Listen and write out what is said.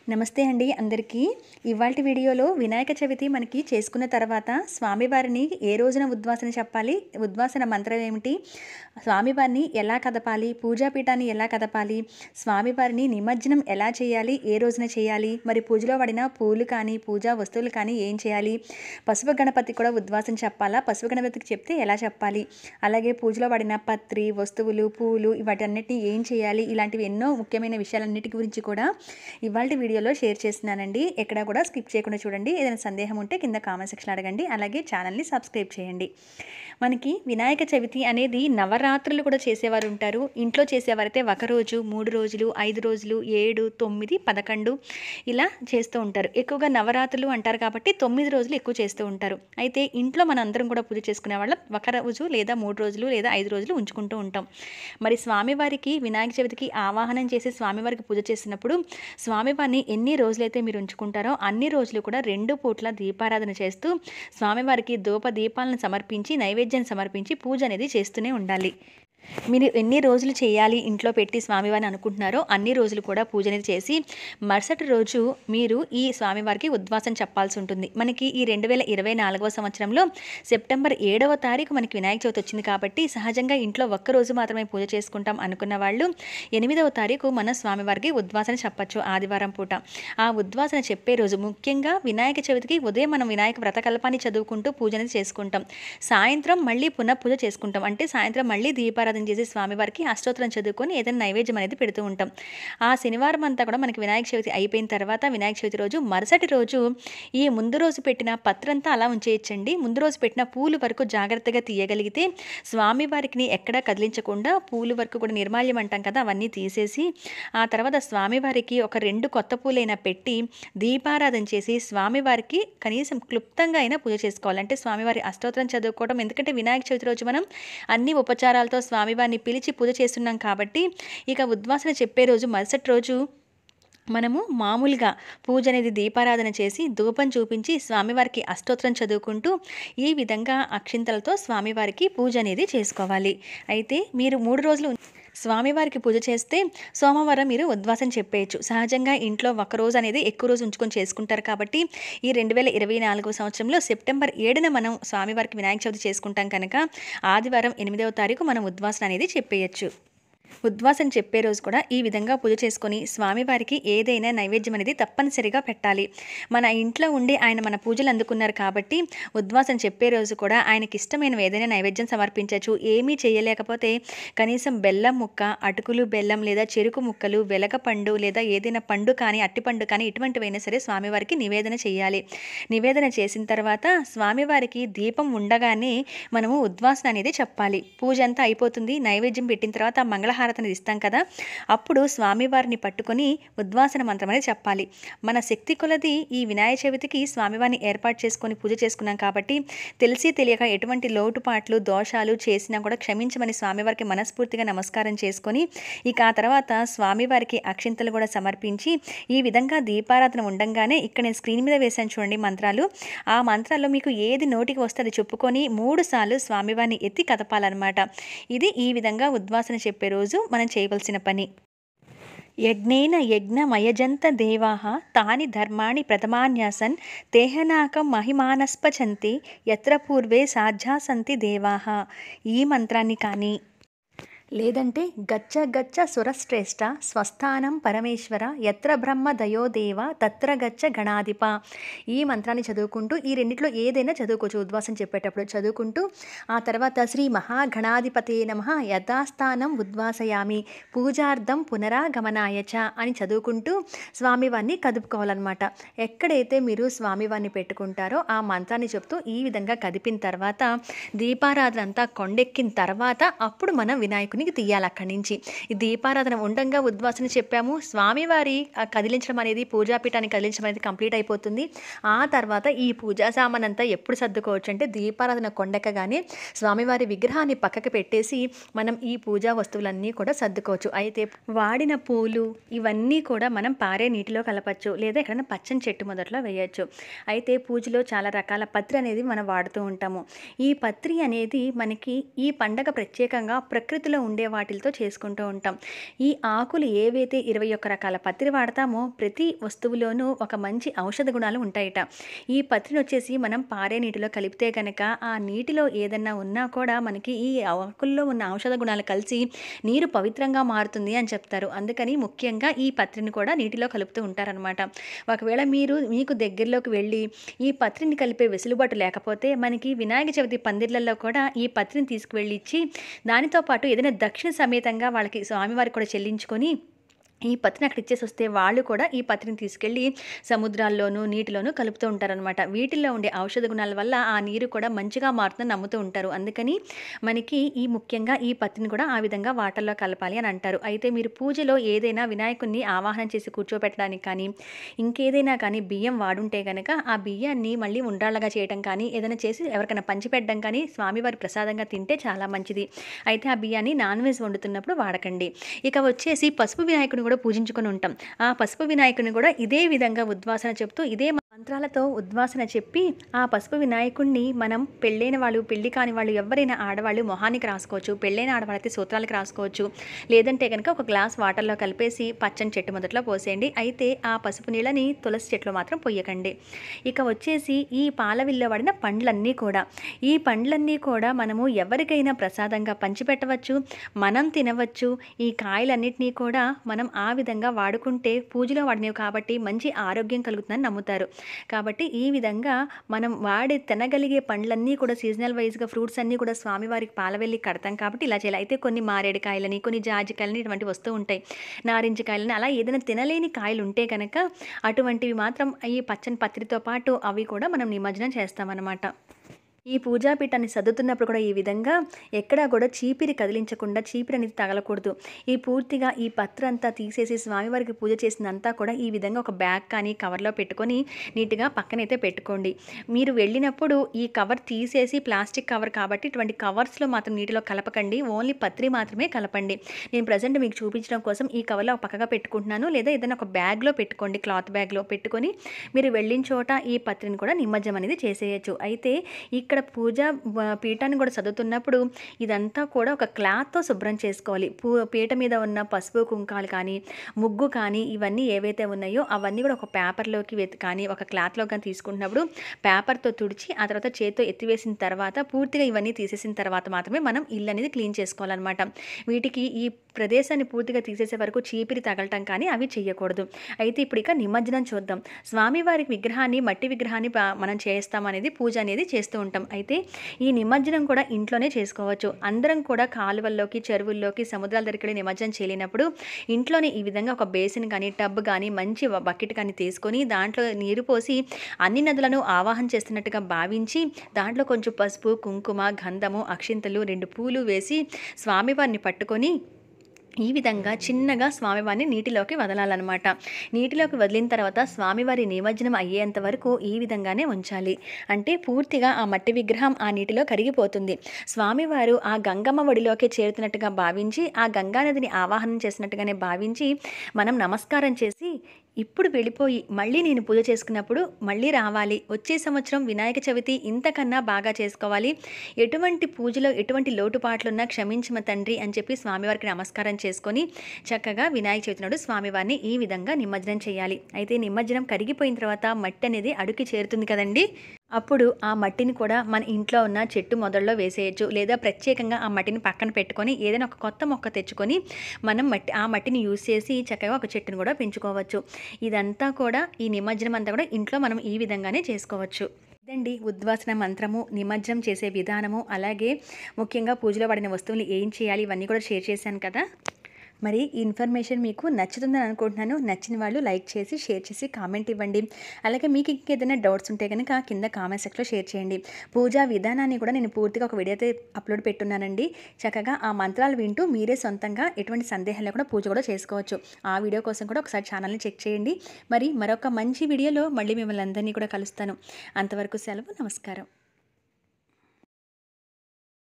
నమస్తే అండి అందరికీ. ఇవాల్టి వీడియోలో వినాయక చవితి మనకి చేసుకున్న తర్వాత స్వామివారిని ఏ రోజున ఉద్వాసన చెప్పాలి, ఉద్వాసన మంత్రం ఏమిటి, స్వామివారిని ఎలా కదపాలి, పూజాపీఠాన్ని ఎలా కదపాలి, స్వామివారిని నిమజ్జనం ఎలా చేయాలి, ఏ రోజున చేయాలి, మరి పూజలో వాడిన పూలు కానీ పూజా వస్తువులు కానీ ఏం చేయాలి, పసుపు గణపతి కూడా ఉద్వాసన చెప్పాలా, పసుపు గణపతికి చెప్తే ఎలా చెప్పాలి, అలాగే పూజలో వాడిన పత్రి వస్తువులు పూలు వాటన్నిటిని ఏం చేయాలి, ఇలాంటివి ఎన్నో ముఖ్యమైన విషయాలన్నిటి గురించి కూడా ఇవాల్టి వీడియోలో షేర్ చేస్తున్నానండి. ఎక్కడ కూడా స్కిప్ చేయకుండా చూడండి. ఏదైనా సందేహం ఉంటే కింద కామెంట్ సెక్షన్ అడగండి. అలాగే ఛానల్ని సబ్స్క్రైబ్ చేయండి. మనకి వినాయక చవితి అనేది నవరాత్రులు కూడా చేసేవారు ఉంటారు. ఇంట్లో చేసేవారైతే 1 రోజు, 3 రోజులు, 5 రోజులు, 7, 9, 11 ఇలా చేస్తూ ఉంటారు. ఎక్కువగా నవరాత్రులు అంటారు కాబట్టి 9 రోజులు ఎక్కువ చేస్తూ ఉంటారు. అయితే ఇంట్లో మన అందరం కూడా పూజ చేసుకునే వాళ్ళం 1 రోజు లేదా 3 రోజులు లేదా 5 రోజులు ఉంచుకుంటూ ఉంటాం. మరి స్వామివారికి వినాయక చవితికి ఆవాహనం చేసి స్వామివారికి పూజ చేసినప్పుడు స్వామివారిని ఎన్ని రోజులైతే మీరు ఉంచుకుంటారో అన్ని రోజులు కూడా 2 పూట్ల దీపారాధన చేస్తూ స్వామివారికి ధూప దీపాలను సమర్పించి నైవేద్యాన్ని సమర్పించి పూజ అనేది చేస్తూనే ఉండాలి. మీరు ఎన్ని రోజులు చేయాలి ఇంట్లో పెట్టి స్వామివారిని అనుకుంటున్నారో అన్ని రోజులు కూడా పూజ అనేది చేసి మరుసటి రోజు మీరు ఈ స్వామివారికి ఉద్వాసన చెప్పాల్సి ఉంటుంది. మనకి ఈ 2024వ సంవత్సరంలో సెప్టెంబర్ 7వ తారీఖు మనకి వినాయక చవితి వచ్చింది కాబట్టి సహజంగా ఇంట్లో 1 రోజు మాత్రమే పూజ చేసుకుంటాం అనుకున్న వాళ్ళు 8వ తారీఖు మన స్వామివారికి ఉద్వాసన చెప్పచ్చు ఆదివారం పూట. ఆ ఉద్వాసన చెప్పే రోజు ముఖ్యంగా వినాయక చవితికి ఉదయం మనం వినాయక వ్రతకల్పాన్ని చదువుకుంటూ పూజ అనేది చేసుకుంటాం. సాయంత్రం మళ్ళీ పునః పూజ చేసుకుంటాం. అంటే సాయంత్రం మళ్ళీ దీపారాధన చేసి స్వామివారికి అష్టోత్తరం చదువుకొని ఏదైనా నైవేద్యం అనేది పెడుతూ ఉంటాం. ఆ శనివారం అంతా కూడా మనకి వినాయక చవితి అయిపోయిన తర్వాత వినాయక చవితి రోజు మరుసటి రోజు ఈ ముందు రోజు పెట్టిన పత్రంతా అలా ఉంచేయచ్చండి. ముందు రోజు పెట్టిన పూలు వరకు జాగ్రత్తగా తీయగలిగితే స్వామివారికి ఎక్కడా కదిలించకుండా పూలు వరకు కూడా నిర్మాల్యం అంటాం కదా అవన్నీ తీసేసి ఆ తర్వాత స్వామివారికి ఒక 2 కొత్త పూలైనా పెట్టి దీపారాధన చేసి స్వామివారికి కనీసం క్లుప్తంగా అయినా పూజ చేసుకోవాలి. అంటే స్వామివారి అష్టోత్తరం చదువుకోవడం, ఎందుకంటే వినాయక చవితి రోజు మనం అన్ని ఉపచారాలతో స్వామివారిని పిలిచి పూజ చేస్తున్నాం కాబట్టి ఇక ఉద్వాసన చెప్పే రోజు మరుసటి రోజు మనము మామూలుగా పూజ అనేది దీపారాధన చేసి ధూపం చూపించి స్వామివారికి అష్టోత్తరం చదువుకుంటూ ఈ విధంగా అక్షింతలతో స్వామివారికి పూజ అనేది చేసుకోవాలి. అయితే మీరు 3 రోజులు స్వామివారికి పూజ చేస్తే సోమవారం మీరు ఉద్వాసన చెప్పేయచ్చు. సహజంగా ఇంట్లో 1 రోజు అనేది ఎక్కువ రోజు ఉంచుకొని చేసుకుంటారు కాబట్టి ఈ 2024వ సంవత్సరంలో సెప్టెంబర్ 7న మనం స్వామివారికి వినాయక చవితి చేసుకుంటాం కనుక ఆదివారం 8వ తారీఖు మనం ఉద్వాసన అనేది చెప్పేయచ్చు. ఉద్వాసన చెప్పే రోజు కూడా ఈ విధంగా పూజ చేసుకొని స్వామివారికి ఏదైనా నైవేద్యం అనేది తప్పనిసరిగా పెట్టాలి. మన ఇంట్లో ఉండి ఆయన మన పూజలు అందుకున్నారు కాబట్టి ఉద్వాసన చెప్పే రోజు కూడా ఆయనకి ఇష్టమైన ఏదైనా నైవేద్యం సమర్పించవచ్చు. ఏమీ చేయలేకపోతే కనీసం బెల్లం ముక్క, అటుకులు బెల్లం లేదా చెరుకు ముక్కలు, వెలగపండు లేదా ఏదైనా పండు కానీ అట్టిపండు కానీ ఇటువంటివైనా సరే స్వామివారికి నివేదన చేయాలి. నివేదన చేసిన తర్వాత స్వామివారికి దీపం ఉండగానే మనము ఉద్వాసన అనేది చెప్పాలి. పూజ అంతా అయిపోతుంది. నైవేద్యం పెట్టిన తర్వాత మంగళహారతిని ఇస్తాం కదా, అప్పుడు స్వామివారిని పట్టుకొని ఉద్వాసన మంత్రం అనేది చెప్పాలి. మన శక్తి కొలది ఈ వినాయక చవితికి స్వామివారిని ఏర్పాటు చేసుకొని పూజ చేసుకున్నాం కాబట్టి తెలిసి తెలియక ఎటువంటి లోటుపాట్లు దోషాలు చేసినా కూడా క్షమించమని స్వామివారికి మనస్ఫూర్తిగా నమస్కారం చేసుకొని ఇక ఆ తర్వాత స్వామివారికి అక్షింతలు కూడా సమర్పించి ఈ విధంగా దీపారాధన ఉండంగానే ఇక్కడ నేను స్క్రీన్ మీద వేసాను చూడండి మంత్రాలు. ఆ మంత్రాల్లో మీకు ఏది నోటికి వస్తే అది చెప్పుకొని 3 సార్లు స్వామివారిని ఎత్తి కదపాలన్నమాట. ఇది ఈ విధంగా ఉద్వాసన చెప్పే రోజు మనం చేయవలసిన పని. యజ్ఞేన యజ్ఞమయజంత దేవాః తాని ధర్మాణి ప్రథమాన్యాసన్ తేహనాకం మహిమానస్పచంతి యత్ర పూర్వే సాధ్యాసంతి దేవాః. ఈ మంత్రాన్ని కానీ లేదంటే గచ్చ గచ్చ సురశ్రేష్ఠ స్వస్థానం పరమేశ్వర యత్ర బ్రహ్మ దయోదేవ తత్ర గచ్చ గణాధిప, ఈ మంత్రాన్ని చదువుకుంటూ ఈ రెండిట్లో ఏదైనా చదువుకోవచ్చు. ఉద్వాసన చెప్పేటప్పుడు చదువుకుంటూ ఆ తర్వాత శ్రీ మహాగణాధిపతే నమః యథాస్థానం ఉద్వాసయామి పూజార్థం పునరాగమనాయచ అని చదువుకుంటూ స్వామివారిని కదుపుకోవాలన్నమాట. ఎక్కడైతే మీరు స్వామివారిని పెట్టుకుంటారో ఆ మంత్రాన్ని చెప్తూ ఈ విధంగా కదిపిన తర్వాత దీపారాధన అంతా కొండెక్కిన తర్వాత అప్పుడు మనం వినాయకునికి తీయాలి. అక్కడి నుంచి ఈ దీపారాధన ఉండంగా ఉద్వాసన చెప్పాము. స్వామివారి కదిలించడం అనేది పూజాపీఠాన్ని కదిలించడం అనేది కంప్లీట్ అయిపోతుంది. ఆ తర్వాత ఈ పూజా సామాన్ అంతా ఎప్పుడు సర్దుకోవచ్చు అంటే దీపారాధన కొండెక్కగానే స్వామివారి విగ్రహాన్ని పక్కకు పెట్టేసి మనం ఈ పూజా వస్తువులన్నీ కూడా సర్దుకోవచ్చు. అయితే వాడిన పూలు ఇవన్నీ కూడా మనం పారే నీటిలో కలపచ్చు లేదా ఎక్కడైనా పచ్చని చెట్టు మొదట్లో వేయచ్చు. అయితే పూజలో చాలా రకాల పత్రి అనేది మనం వాడుతూ ఉంటాము. ఈ పత్రి అనేది మనకి ఈ పండగ ప్రత్యేకంగా ప్రకృతిలో ఉండే వాటిలతో చేసుకుంటూ ఉంటాం. ఈ ఆకులు ఏవైతే 21 రకాల పత్రి వాడతామో ప్రతి వస్తువులోనూ ఒక మంచి ఔషధ గుణాలు ఉంటాయట. ఈ పత్రిని వచ్చేసి మనం పారే నీటిలో కలిపితే కనుక ఆ నీటిలో ఏదన్నా ఉన్నా కూడా మనకి ఈ ఆకుల్లో ఉన్న ఔషధ గుణాలు కలిసి నీరు పవిత్రంగా మారుతుంది అని చెప్తారు. అందుకని ముఖ్యంగా ఈ పత్రిని కూడా నీటిలో కలుపుతూ ఉంటారనమాట. ఒకవేళ మీకు దగ్గరలోకి వెళ్ళి ఈ పత్రిని కలిపే వెసులుబాటు లేకపోతే మనకి వినాయక చవితి పందిర్లలో కూడా ఈ పత్రిని తీసుకువెళ్ళి ఇచ్చి దానితో పాటు ఏదైనా దక్షిణ సమేతంగా వాళ్ళకి స్వామివారికి కూడా చెల్లించుకొని ఈ పత్రిని అక్కడ ఇచ్చేసి వస్తే వాళ్ళు కూడా ఈ పత్రిని తీసుకెళ్ళి సముద్రాల్లోనూ నీటిలోనూ కలుపుతూ ఉంటారనమాట. వీటిల్లో ఉండే ఔషధ గుణాల వల్ల ఆ నీరు కూడా మంచిగా మారుతుందని నమ్ముతూ ఉంటారు. అందుకని మనకి ముఖ్యంగా ఈ పత్రిని కూడా ఆ విధంగా వాటర్లో కలపాలి అని అంటారు. అయితే మీరు పూజలో ఏదైనా వినాయకుడిని ఆవాహనం చేసి కూర్చోపెట్టడానికి కానీ ఇంకేదైనా కానీ బియ్యం వాడుంటే కనుక ఆ బియ్యాన్ని మళ్ళీ ఉండ్రాళ్ళగా చేయడం కానీ ఏదైనా చేసి ఎవరికైనా పంచిపెట్టడం కానీ స్వామివారి ప్రసాదంగా తింటే చాలా మంచిది. అయితే ఆ బియ్యాన్ని నాన్ వెజ్ వండుతున్నప్పుడు వాడకండి. ఇక వచ్చేసి పసుపు వినాయకుడిని కూడా పూజించుకొని ఉంటాం. ఆ పసుపు వినాయకుడిని కూడా ఇదే విధంగా ఉద్వాసన చెప్తూ ఇదే మంత్రాలతో ఉద్వాసన చెప్పి ఆ పసుపు వినాయకుడిని మనం పెళ్ళైన వాళ్ళు పెళ్లి కాని వాళ్ళు ఎవరైనా ఆడవాళ్ళు మొహానికి రాసుకోవచ్చు. పెళ్ళైన ఆడవాళ్ళైతే సూత్రాలకు రాసుకోవచ్చు. లేదంటే కనుక ఒక గ్లాస్ వాటర్లో కలిపేసి పచ్చని చెట్టు మొదట్లో పోసేయండి. అయితే ఆ పసుపు నీళ్ళని తులసి చెట్లు మాత్రం పొయ్యకండి. ఇక వచ్చేసి ఈ పాలవిల్లో వాడిన ఈ పండ్లన్నీ కూడా మనము ఎవరికైనా ప్రసాదంగా పంచిపెట్టవచ్చు, మనం తినవచ్చు. ఈ కాయలన్నిటినీ కూడా మనం ఆ విధంగా వాడుకుంటే పూజలో వాడినవి కాబట్టి మంచి ఆరోగ్యం కలుగుతుందని నమ్ముతారు. కాబట్టి ఈ విధంగా మనం తినగలిగే పండ్లన్నీ కూడా సీజనల్ వైజ్గా ఫ్రూట్స్ అన్నీ కూడా స్వామివారికి పాలవెల్లి కడతాం కాబట్టి ఇలా చేయాలి. అయితే కొన్ని మారేడుకాయలని కొన్ని జాజికాయలని ఇటువంటి వస్తూ ఉంటాయి. నారింజకాయలని అలా ఏదైనా తినలేని కాయలు ఉంటే కనుక అటువంటివి మాత్రం ఈ పచ్చని పత్రితో పాటు అవి కూడా మనం నిమజ్జనం చేస్తామన్నమాట. ఈ పూజాపీఠాన్ని సర్దుతున్నప్పుడు కూడా ఈ విధంగా ఎక్కడా కూడా చీపిరి కదిలించకుండా చీపిరి అనేది తగలకూడదు. పూర్తిగా ఈ పత్రం అంతా తీసేసి స్వామివారికి పూజ చేసినంతా కూడా ఈ విధంగా ఒక బ్యాగ్ కానీ కవర్లో పెట్టుకొని నీట్గా పక్కనైతే పెట్టుకోండి. మీరు వెళ్ళినప్పుడు ఈ కవర్ తీసేసి ప్లాస్టిక్ కవర్ కాబట్టి ఇటువంటి కవర్స్లో మాత్రం నీటిలో కలపకండి. ఓన్లీ పత్రి మాత్రమే కలపండి. నేను ప్రజెంట్ మీకు చూపించడం కోసం ఈ కవర్లో పక్కగా పెట్టుకుంటున్నాను. లేదా ఏదైనా ఒక బ్యాగ్లో పెట్టుకోండి, క్లాత్ బ్యాగ్లో పెట్టుకొని మీరు వెళ్ళిన చోట ఈ పత్రిని కూడా నిమజ్జనం అనేది చేసేయచ్చు. అయితే ఇక్కడ పూజా పీఠాన్ని కూడా చదువుతున్నప్పుడు ఇదంతా కూడా ఒక క్లాత్తో శుభ్రం చేసుకోవాలి. పీట మీద ఉన్న పసుపు కుంకాలు కానీ ముగ్గు కానీ ఇవన్నీ ఏవైతే ఉన్నాయో అవన్నీ కూడా ఒక పేపర్లోకి కానీ ఒక క్లాత్లో కానీ తీసుకుంటున్నప్పుడు పేపర్తో తుడిచి ఆ తర్వాత చేతితో ఎత్తివేసిన తర్వాత పూర్తిగా ఇవన్నీ తీసేసిన తర్వాత మాత్రమే మనం ఇల్లు అనేది క్లీన్ చేసుకోవాలన్నమాట. వీటికి ఈ ప్రదేశాన్ని పూర్తిగా తీసేసే వరకు చీపిరి తగలటం కానీ అవి చేయకూడదు. అయితే ఇప్పుడు ఇక నిమజ్జనం చూద్దాం. స్వామివారికి విగ్రహాన్ని మట్టి విగ్రహాన్ని మనం చేస్తామనేది పూజ అనేది చేస్తూ ఉంటాం. అయితే ఈ నిమజ్జనం కూడా ఇంట్లోనే చేసుకోవచ్చు. అందరం కూడా కాలువల్లోకి చెరువుల్లోకి సముద్రాల దగ్గరికి నిమజ్జనం చేయలేనప్పుడు ఇంట్లోనే ఈ విధంగా ఒక బేసిన్ కానీ టబ్ కానీ మంచి బకెట్ కానీ తీసుకొని దాంట్లో నీరు పోసి అన్ని నదులను ఆవాహన చేస్తున్నట్టుగా భావించి దాంట్లో కొంచెం పసుపు కుంకుమ గంధము అక్షింతలు 2 పూలు వేసి స్వామివారిని పట్టుకొని ఈ విధంగా చిన్నగా స్వామివారిని నీటిలోకి వదలాలన్నమాట. నీటిలోకి వదిలిన తర్వాత స్వామివారి నిమజ్జనం అయ్యేంత వరకు ఈ విధంగానే ఉంచాలి. అంటే పూర్తిగా ఆ మట్టి విగ్రహం ఆ నీటిలో కరిగిపోతుంది. స్వామివారు ఆ గంగమ్మ ఒడిలోకి చేరుతున్నట్టుగా భావించి ఆ గంగానదిని ఆవాహనం చేసినట్టుగానే భావించి మనం నమస్కారం చేసి ఇప్పుడు వెళ్ళిపోయి మళ్ళీ నేను పూజ చేసుకున్నప్పుడు మళ్ళీ రావాలి. వచ్చే సంవత్సరం వినాయక చవితి ఇంతకన్నా బాగా చేసుకోవాలి. ఎటువంటి పూజలో ఎటువంటి లోటుపాట్లున్నా క్షమించమ తండ్రి అని చెప్పి స్వామివారికి నమస్కారం చేసుకొని చక్కగా వినాయక చవితి నాడు స్వామివారిని ఈ విధంగా నిమజ్జనం చేయాలి. అయితే నిమజ్జనం కరిగిపోయిన తర్వాత మట్టి అనేది అడుగుకి చేరుతుంది కదండి. అప్పుడు ఆ మట్టిని కూడా మన ఇంట్లో ఉన్న చెట్టు మొదల్లో వేసేయచ్చు. లేదా ప్రత్యేకంగా ఆ మట్టిని పక్కన పెట్టుకొని ఏదైనా ఒక కొత్త మొక్క తెచ్చుకొని మనం ఆ మట్టిని యూజ్ చేసి చక్కగా ఒక చెట్టును కూడా పెంచుకోవచ్చు. ఇదంతా కూడా ఈ నిమజ్జనం అంతా కూడా ఇంట్లో మనం ఈ విధంగానే చేసుకోవచ్చు. ఇదండి ఉద్వాసన మంత్రము, నిమజ్జనం చేసే విధానము, అలాగే ముఖ్యంగా పూజలో వాడిన వస్తువులు ఏం చేయాలి ఇవన్నీ కూడా షేర్ చేశాను కదా. మరి ఈ ఇన్ఫర్మేషన్ మీకు నచ్చుతుందని అనుకుంటున్నాను. నచ్చిన వాళ్ళు లైక్ చేసి షేర్ చేసి కామెంట్ ఇవ్వండి. అలాగే మీకు ఇంకేదైనా డౌట్స్ ఉంటే కనుక కింద కామెంట్ సెక్షన్లో షేర్ చేయండి. పూజా విధానాన్ని కూడా నేను పూర్తిగా ఒక వీడియో అయితే అప్లోడ్ పెట్టున్నానండి. చక్కగా ఆ మంత్రాలు వింటూ మీరే సొంతంగా ఎటువంటి సందేహం లేకుండా పూజ కూడా చేసుకోవచ్చు. ఆ వీడియో కోసం కూడా ఒకసారి ఛానల్ని చెక్ చేయండి. మరి మరొక మంచి వీడియోలో మళ్ళీ మిమ్మల్ని అందరినీ కూడా కలుస్తాను. అంతవరకు సెలవు. నమస్కారం.